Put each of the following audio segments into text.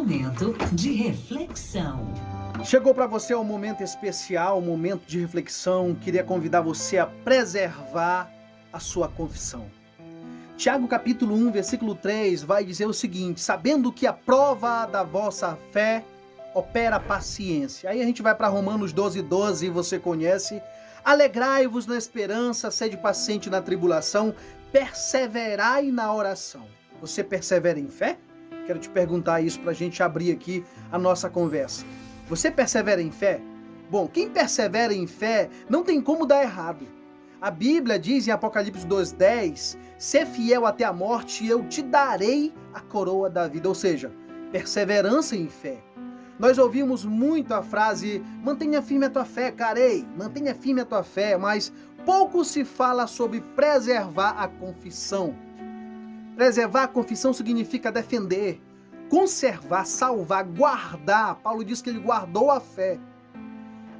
Momento de reflexão. Chegou para você um momento especial, um momento de reflexão. Queria convidar você a preservar a sua confissão. Tiago capítulo 1, versículo 3 vai dizer o seguinte: sabendo que a prova da vossa fé opera a paciência. Aí a gente vai para Romanos 12:12, você conhece. Alegrai-vos na esperança, sede paciente na tribulação, perseverai na oração. Você persevera em fé? Quero te perguntar isso para a gente abrir aqui a nossa conversa. Você persevera em fé? Bom, quem persevera em fé não tem como dar errado. A Bíblia diz em Apocalipse 2:10, ser fiel até a morte e eu te darei a coroa da vida. Ou seja, perseverança em fé. Nós ouvimos muito a frase, mantenha firme a tua fé, carei, mantenha firme a tua fé, mas pouco se fala sobre preservar a confissão. Preservar a confissão significa defender, conservar, salvar, guardar. Paulo diz que ele guardou a fé.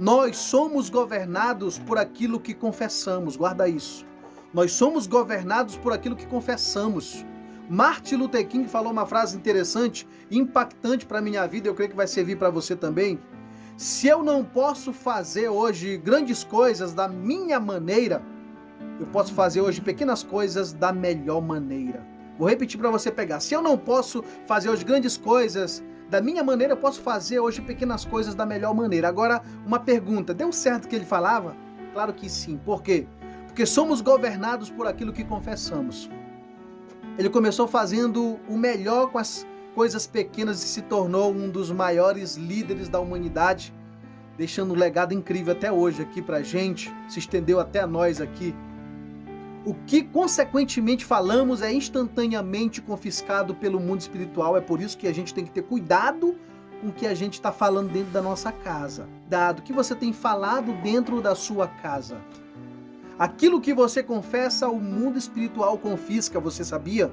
Nós somos governados por aquilo que confessamos, guarda isso. Nós somos governados por aquilo que confessamos. Martin Luther King falou uma frase interessante, impactante para a minha vida, eu creio que vai servir para você também. Se eu não posso fazer hoje grandes coisas da minha maneira, eu posso fazer hoje pequenas coisas da melhor maneira. Vou repetir para você pegar. Se eu não posso fazer hoje grandes coisas da minha maneira, eu posso fazer hoje pequenas coisas da melhor maneira. Agora, uma pergunta, deu certo o que ele falava? Claro que sim. Por quê? Porque somos governados por aquilo que confessamos. Ele começou fazendo o melhor com as coisas pequenas e se tornou um dos maiores líderes da humanidade, deixando um legado incrível até hoje aqui pra gente, se estendeu até nós aqui. O que consequentemente falamos é instantaneamente confiscado pelo mundo espiritual, é por isso que a gente tem que ter cuidado com o que a gente está falando dentro da nossa casa. Dado que você tem falado dentro da sua casa. Aquilo que você confessa, o mundo espiritual confisca, você sabia?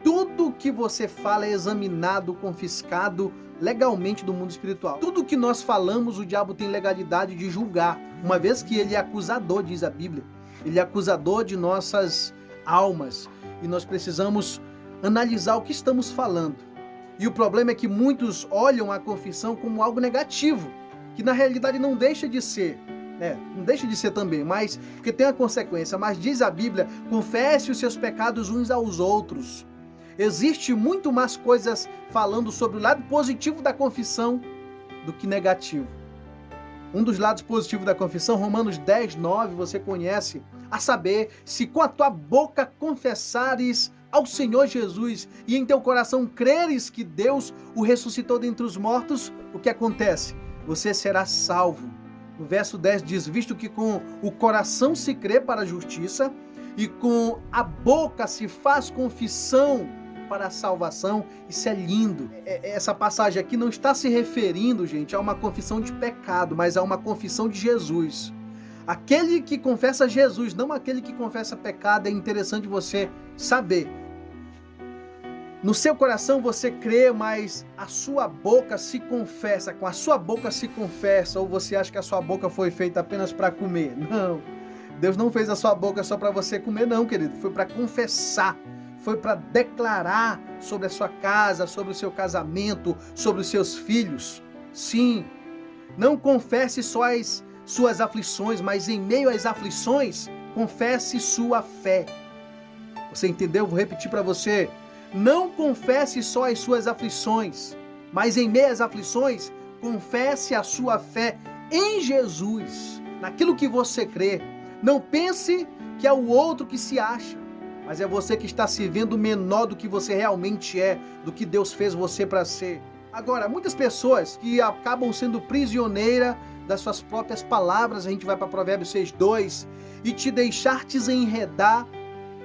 Tudo que você fala é examinado, confiscado legalmente do mundo espiritual. Tudo que nós falamos, o diabo tem legalidade de julgar, uma vez que ele é acusador, diz a Bíblia. Ele é acusador de nossas almas e nós precisamos analisar o que estamos falando. E o problema é que muitos olham a confissão como algo negativo, que na realidade não deixa de ser. Não deixa de ser também, mas porque tem a consequência. Mas diz a Bíblia, confesse os seus pecados uns aos outros. Existe muito mais coisas falando sobre o lado positivo da confissão do que negativo. Um dos lados positivos da confissão, Romanos 10:9, você conhece, a saber, se com a tua boca confessares ao Senhor Jesus e em teu coração creres que Deus o ressuscitou dentre os mortos, o que acontece? Você será salvo. O verso 10 diz, visto que com o coração se crê para a justiça e com a boca se faz confissão para a salvação. Isso é lindo. Essa passagem aqui não está se referindo, gente, a uma confissão de pecado, mas a uma confissão de Jesus. Aquele que confessa Jesus, não aquele que confessa pecado, é interessante você saber. No seu coração você crê, mas a sua boca se confessa, com a sua boca se confessa, ou você acha que a sua boca foi feita apenas para comer? Não, Deus não fez a sua boca só para você comer não, querido, foi para confessar, foi para declarar sobre a sua casa, sobre o seu casamento, sobre os seus filhos. Sim, não confesse só as suas aflições, mas em meio às aflições, confesse sua fé. Você entendeu? Vou repetir para você. Não confesse só as suas aflições, mas em meio às aflições, confesse a sua fé em Jesus, naquilo que você crê. Não pense que é o outro que se acha, mas é você que está se vendo menor do que você realmente é, do que Deus fez você para ser. Agora, muitas pessoas que acabam sendo prisioneiras das suas próprias palavras, a gente vai para Provérbios 6:2, e te deixar-te enredar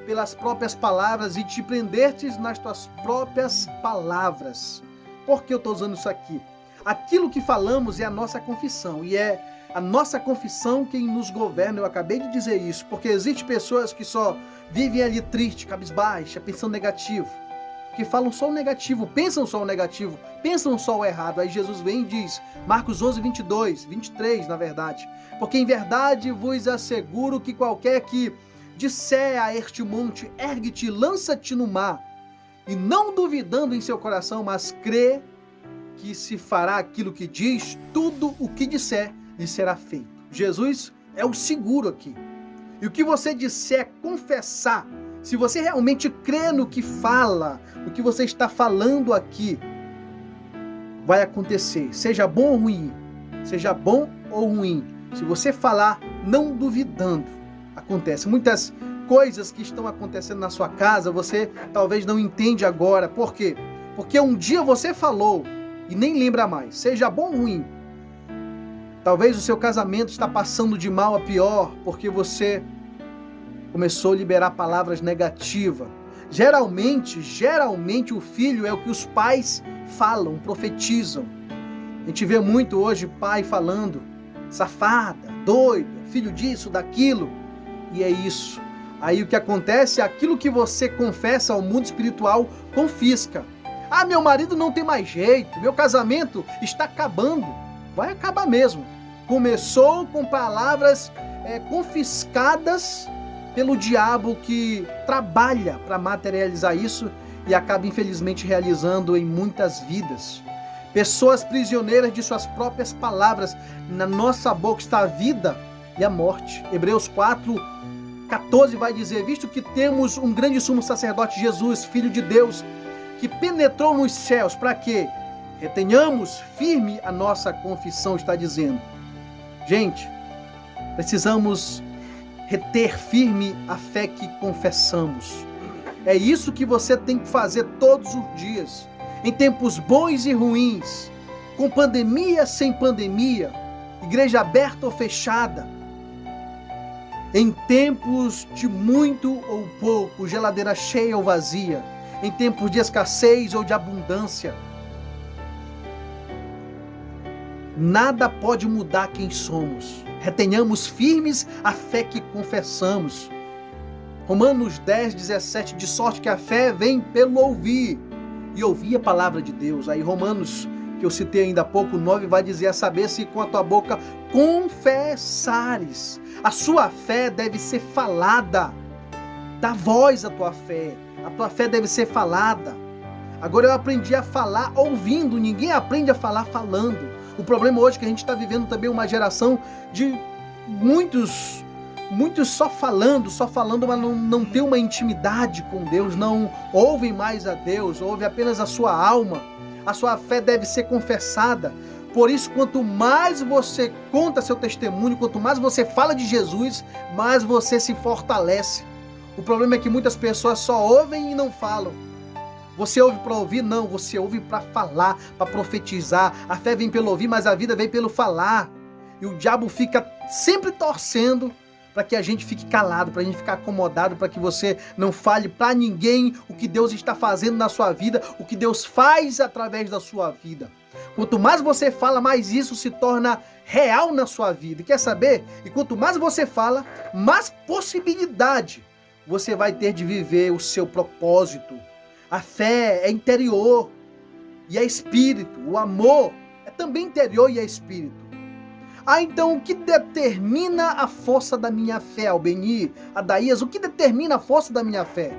pelas próprias palavras e te prendertes nas tuas próprias palavras. Por que eu estou usando isso aqui? Aquilo que falamos é a nossa confissão, e é a nossa confissão quem nos governa. Eu acabei de dizer isso, porque existem pessoas que só vivem ali triste, cabisbaixa, pensando negativo, que falam só o negativo, pensam só o negativo, pensam só o errado. Aí Jesus vem e diz, Marcos 11:22, 23 na verdade, porque em verdade vos asseguro que qualquer que disser a este monte, ergue-te, lança-te no mar, e não duvidando em seu coração, mas crê que se fará aquilo que diz, tudo o que disser lhe será feito. Jesus é o seguro aqui. E o que você disser, confessar, se você realmente crê no que fala, no que você está falando aqui, vai acontecer. Seja bom ou ruim, seja bom ou ruim. Se você falar não duvidando, acontece. Muitas coisas que estão acontecendo na sua casa, você talvez não entende agora. Por quê? Porque um dia você falou e nem lembra mais. Seja bom ou ruim. Talvez o seu casamento está passando de mal a pior porque você começou a liberar palavras negativas. Geralmente o filho é o que os pais falam, profetizam. A gente vê muito hoje pai falando, safada, doida, filho disso, daquilo. E é isso. Aí o que acontece é aquilo que você confessa ao mundo espiritual, confisca. Ah, meu marido não tem mais jeito, meu casamento está acabando. Vai acabar mesmo. Começou com palavras confiscadas pelo diabo que trabalha para materializar isso e acaba infelizmente realizando em muitas vidas. Pessoas prisioneiras de suas próprias palavras. Na nossa boca está a vida e a morte. Hebreus 4:14 vai dizer: visto que temos um grande sumo sacerdote, Jesus, Filho de Deus, que penetrou nos céus, para quê? Retenhamos firme a nossa confissão, está dizendo. Gente, precisamos reter firme a fé que confessamos. É isso que você tem que fazer todos os dias, em tempos bons e ruins, com pandemia, sem pandemia, igreja aberta ou fechada, em tempos de muito ou pouco, geladeira cheia ou vazia, em tempos de escassez ou de abundância. Nada pode mudar quem somos. Retenhamos firmes a fé que confessamos. Romanos 10:17, de sorte que a fé vem pelo ouvir, e ouvir a palavra de Deus. Aí Romanos, que eu citei ainda há pouco, 9, vai dizer: a saber se com a tua boca confessares. A sua fé deve ser falada. Dá voz à tua fé. A tua fé deve ser falada. Agora eu aprendi a falar ouvindo. Ninguém aprende a falar falando. O problema hoje é que a gente está vivendo também uma geração de muitos só falando, mas não tem uma intimidade com Deus, não ouvem mais a Deus, ouvem apenas a sua alma. A sua fé deve ser confessada. Por isso, quanto mais você conta seu testemunho, quanto mais você fala de Jesus, mais você se fortalece. O problema é que muitas pessoas só ouvem e não falam. Você ouve para ouvir? Não, você ouve para falar, para profetizar. A fé vem pelo ouvir, mas a vida vem pelo falar. E o diabo fica sempre torcendo para que a gente fique calado, para a gente ficar acomodado, para que você não fale para ninguém o que Deus está fazendo na sua vida, o que Deus faz através da sua vida. Quanto mais você fala, mais isso se torna real na sua vida. E quer saber? E quanto mais você fala, mais possibilidade você vai ter de viver o seu propósito. A fé é interior e é espírito. O amor é também interior e é espírito. Então o que determina a força da minha fé, Albeni, Adaías, o que determina a força da minha fé?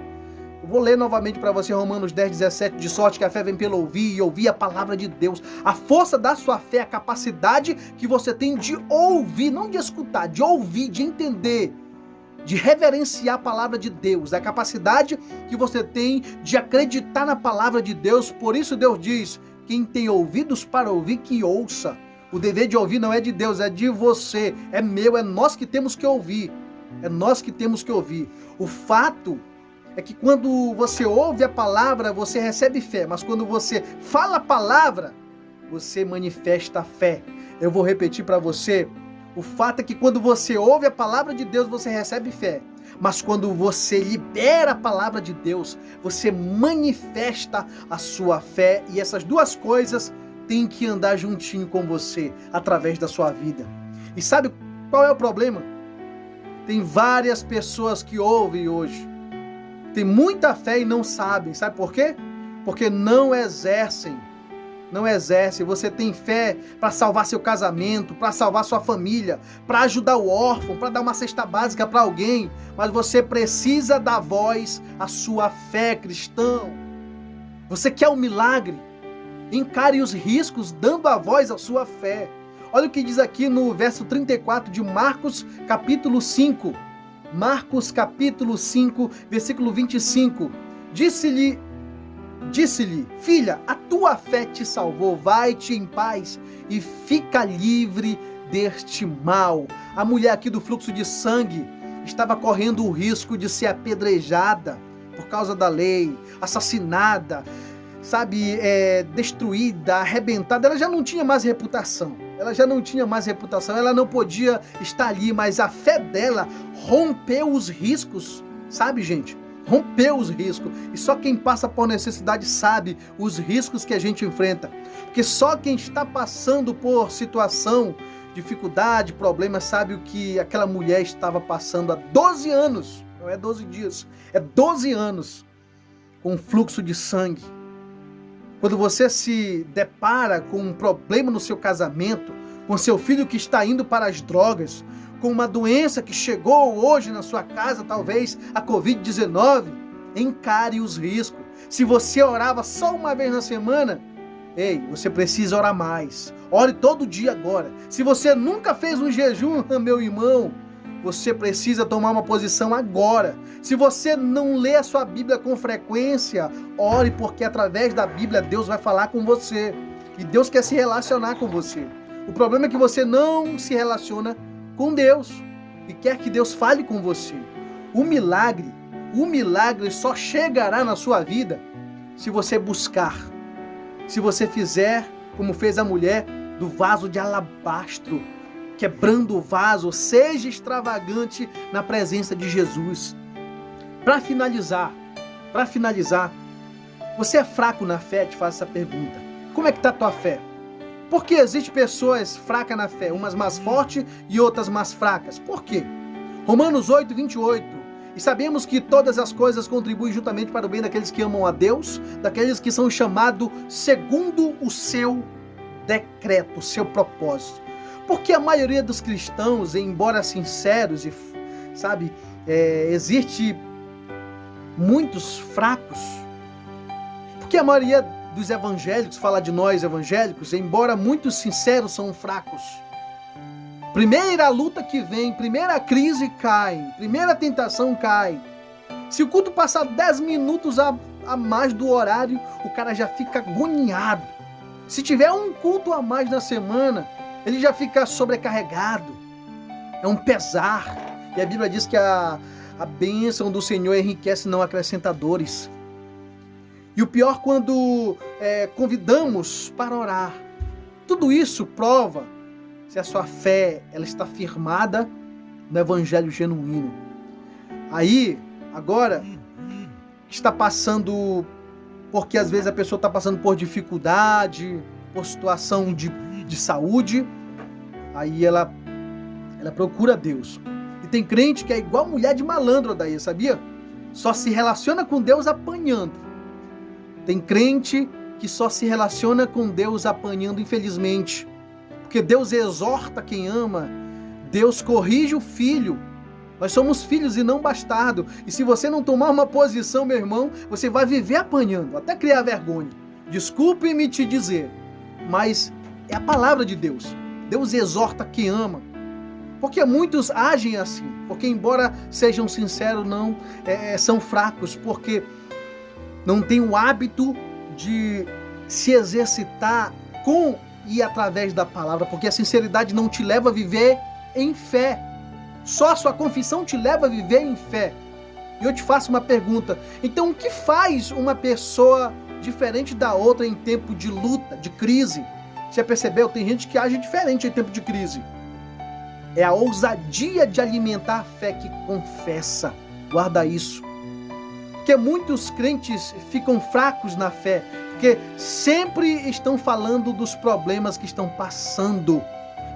Eu vou ler novamente para você Romanos 10:17, de sorte que a fé vem pelo ouvir e ouvir a palavra de Deus. A força da sua fé, a capacidade que você tem de ouvir, não de escutar, de ouvir, de entender, de reverenciar a palavra de Deus, a capacidade que você tem de acreditar na palavra de Deus. Por isso Deus diz: quem tem ouvidos para ouvir, que ouça. O dever de ouvir não é de Deus, é de você, é meu, é nós que temos que ouvir. É nós que temos que ouvir. O fato é que quando você ouve a palavra, você recebe fé, mas quando você fala a palavra, você manifesta a fé. Eu vou repetir para você. O fato é que quando você ouve a palavra de Deus, você recebe fé. Mas quando você libera a palavra de Deus, você manifesta a sua fé. E essas duas coisas têm que andar juntinho com você, através da sua vida. E sabe qual é o problema? Tem várias pessoas que ouvem hoje. Tem muita fé e não sabem. Sabe por quê? Porque não exercem. Não exerce. Você tem fé para salvar seu casamento, para salvar sua família, para ajudar o órfão, para dar uma cesta básica para alguém, mas você precisa dar voz à sua fé, cristão. Você quer um milagre? Encare os riscos dando a voz à sua fé. Olha o que diz aqui no verso 34 de Marcos, capítulo 5. Marcos, capítulo 5, versículo 25. Disse-lhe, filha, a tua fé te salvou, vai-te em paz e fica livre deste mal. A mulher aqui do fluxo de sangue estava correndo o risco de ser apedrejada por causa da lei, assassinada, destruída, arrebentada. Ela já não tinha mais reputação. Ela não podia estar ali, mas a fé dela rompeu os riscos, sabe, gente? Rompeu os riscos. E só quem passa por necessidade sabe os riscos que a gente enfrenta. Porque só quem está passando por situação, dificuldade, problema, sabe o que aquela mulher estava passando há 12 anos. Não é 12 dias, é 12 anos com um fluxo de sangue. Quando você se depara com um problema no seu casamento, com seu filho que está indo para as drogas, com uma doença que chegou hoje na sua casa, talvez a Covid-19, encare os riscos. Se você orava só uma vez na semana, você precisa orar mais. Ore todo dia agora. Se você nunca fez um jejum, meu irmão, você precisa tomar uma posição agora. Se você não lê a sua Bíblia com frequência, ore, porque através da Bíblia Deus vai falar com você. E Deus quer se relacionar com você. O problema é que você não se relaciona com Deus e quer que Deus fale com você. O milagre só chegará na sua vida se você buscar. Se você fizer como fez a mulher do vaso de alabastro, quebrando o vaso, seja extravagante na presença de Jesus. Para finalizar, você é fraco na fé? Te faço essa pergunta. Como é que está a tua fé? Porque existem pessoas fracas na fé, umas mais fortes e outras mais fracas. Por quê? Romanos 8, 28. E sabemos que todas as coisas contribuem juntamente para o bem daqueles que amam a Deus, daqueles que são chamados segundo o seu decreto, o seu propósito. Porque a maioria dos cristãos, embora sinceros, existe muitos fracos. Porque a maioria dos evangélicos, fala de nós evangélicos, embora muitos sinceros, são fracos. Primeira luta que vem, primeira crise cai, primeira tentação cai. Se o culto passar 10 minutos a mais do horário, o cara já fica agoniado. Se tiver um culto a mais na semana, ele já fica sobrecarregado. É um pesar. E a Bíblia diz que a bênção do Senhor enriquece, não acrescenta dores. E o pior, quando convidamos para orar. Tudo isso prova se a sua fé ela está firmada no Evangelho genuíno. Aí, agora, está passando, porque às vezes a pessoa está passando por dificuldade, por situação de saúde, aí ela procura Deus. E tem crente que é igual mulher de malandro daí, sabia? Só se relaciona com Deus apanhando. Tem crente que só se relaciona com Deus apanhando, infelizmente. Porque Deus exorta quem ama, Deus corrige o filho. Nós somos filhos e não bastardo. E se você não tomar uma posição, meu irmão, você vai viver apanhando, até criar vergonha. Desculpe-me te dizer, mas é a palavra de Deus. Deus exorta quem ama. Porque muitos agem assim. Porque embora sejam sinceros, não são fracos. Porque não têm o hábito de se exercitar com e através da palavra. Porque a sinceridade não te leva a viver em fé. Só a sua confissão te leva a viver em fé. E eu te faço uma pergunta. Então, o que faz uma pessoa diferente da outra em tempo de luta, de crise? Você percebeu? Tem gente que age diferente em tempo de crise. É a ousadia de alimentar a fé que confessa. Guarda isso. Porque muitos crentes ficam fracos na fé, porque sempre estão falando dos problemas que estão passando.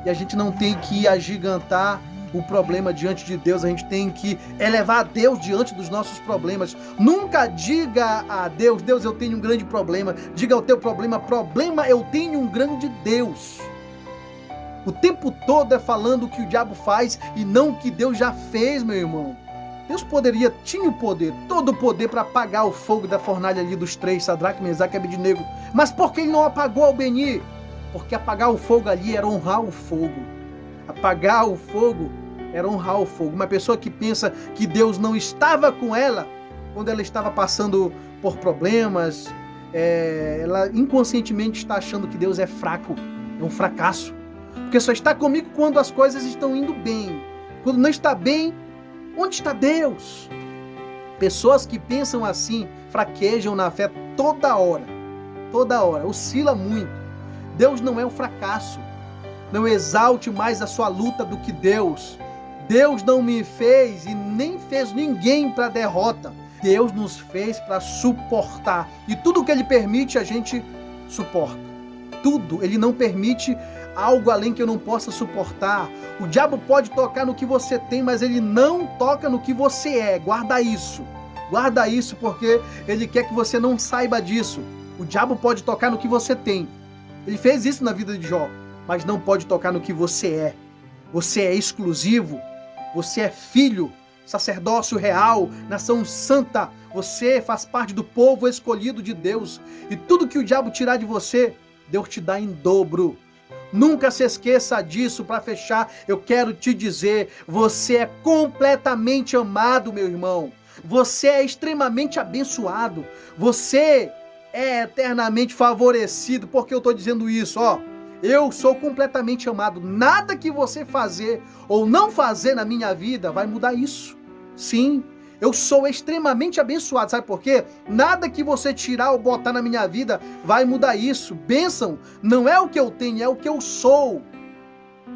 E a gente não tem que agigantar o problema diante de Deus, a gente tem que elevar a Deus diante dos nossos problemas. Nunca diga a Deus, Deus, eu tenho um grande problema. Diga ao teu problema, eu tenho um grande Deus. O tempo todo é falando o que o diabo faz e não o que Deus já fez, meu irmão. Deus tinha o poder, todo o poder para apagar o fogo da fornalha ali dos três, Sadraque, Mesaque e Abednego. Mas por que ele não apagou, Albeni? Porque apagar o fogo ali era honrar o fogo. Apagar o fogo era honrar o fogo. Uma pessoa que pensa que Deus não estava com ela quando ela estava passando por problemas, ela inconscientemente está achando que Deus é fraco, é um fracasso. Porque só está comigo quando as coisas estão indo bem. Quando não está bem, onde está Deus? Pessoas que pensam assim fraquejam na fé toda hora, oscila muito. Deus não é um fracasso. Não exalte mais a sua luta do que Deus. Deus não me fez e nem fez ninguém para derrota. Deus nos fez para suportar. E tudo que Ele permite, a gente suporta. Tudo. Ele não permite algo além que eu não possa suportar. O diabo pode tocar no que você tem, mas ele não toca no que você é. Guarda isso. Guarda isso, porque ele quer que você não saiba disso. O diabo pode tocar no que você tem. Ele fez isso na vida de Jó, mas não pode tocar no que você é. Você é exclusivo. Você é filho, sacerdócio real, nação santa. Você faz parte do povo escolhido de Deus. E tudo que o diabo tirar de você, Deus te dá em dobro. Nunca se esqueça disso. Para fechar, eu quero te dizer, você é completamente amado, meu irmão. Você é extremamente abençoado. Você é eternamente favorecido. Por que eu estou dizendo isso? Eu sou completamente amado. Nada que você fazer ou não fazer na minha vida vai mudar isso. Sim, eu sou extremamente abençoado. Sabe por quê? Nada que você tirar ou botar na minha vida vai mudar isso. Bênção não é o que eu tenho, é o que eu sou.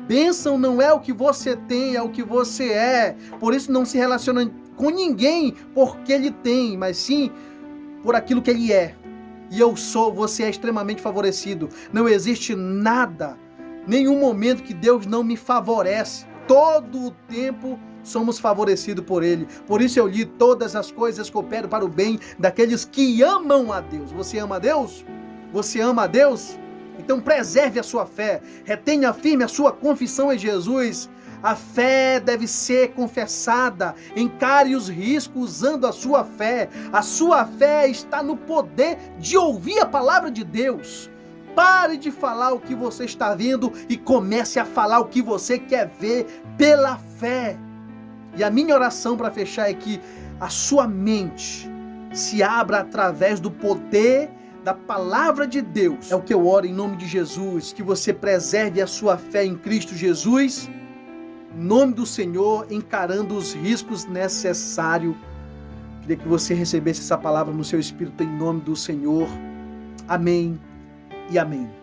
Bênção não é o que você tem, é o que você é. Por isso não se relaciona com ninguém porque ele tem, mas sim por aquilo que ele é. E eu sou, você é extremamente favorecido. Não existe nada, nenhum momento que Deus não me favorece. Todo o tempo somos favorecidos por Ele. Por isso eu li: todas as coisas cooperam para o bem daqueles que amam a Deus. Você ama a Deus? Você ama a Deus? Então preserve a sua fé. Retenha firme a sua confissão em Jesus. A fé deve ser confessada. Encare os riscos usando a sua fé. A sua fé está no poder de ouvir a palavra de Deus. Pare de falar o que você está vendo e comece a falar o que você quer ver pela fé. E a minha oração para fechar é que a sua mente se abra através do poder da palavra de Deus. É o que eu oro em nome de Jesus. Que você preserve a sua fé em Cristo Jesus. Em nome do Senhor, encarando os riscos necessários. Queria que você recebesse essa palavra no seu espírito em nome do Senhor. Amém e amém.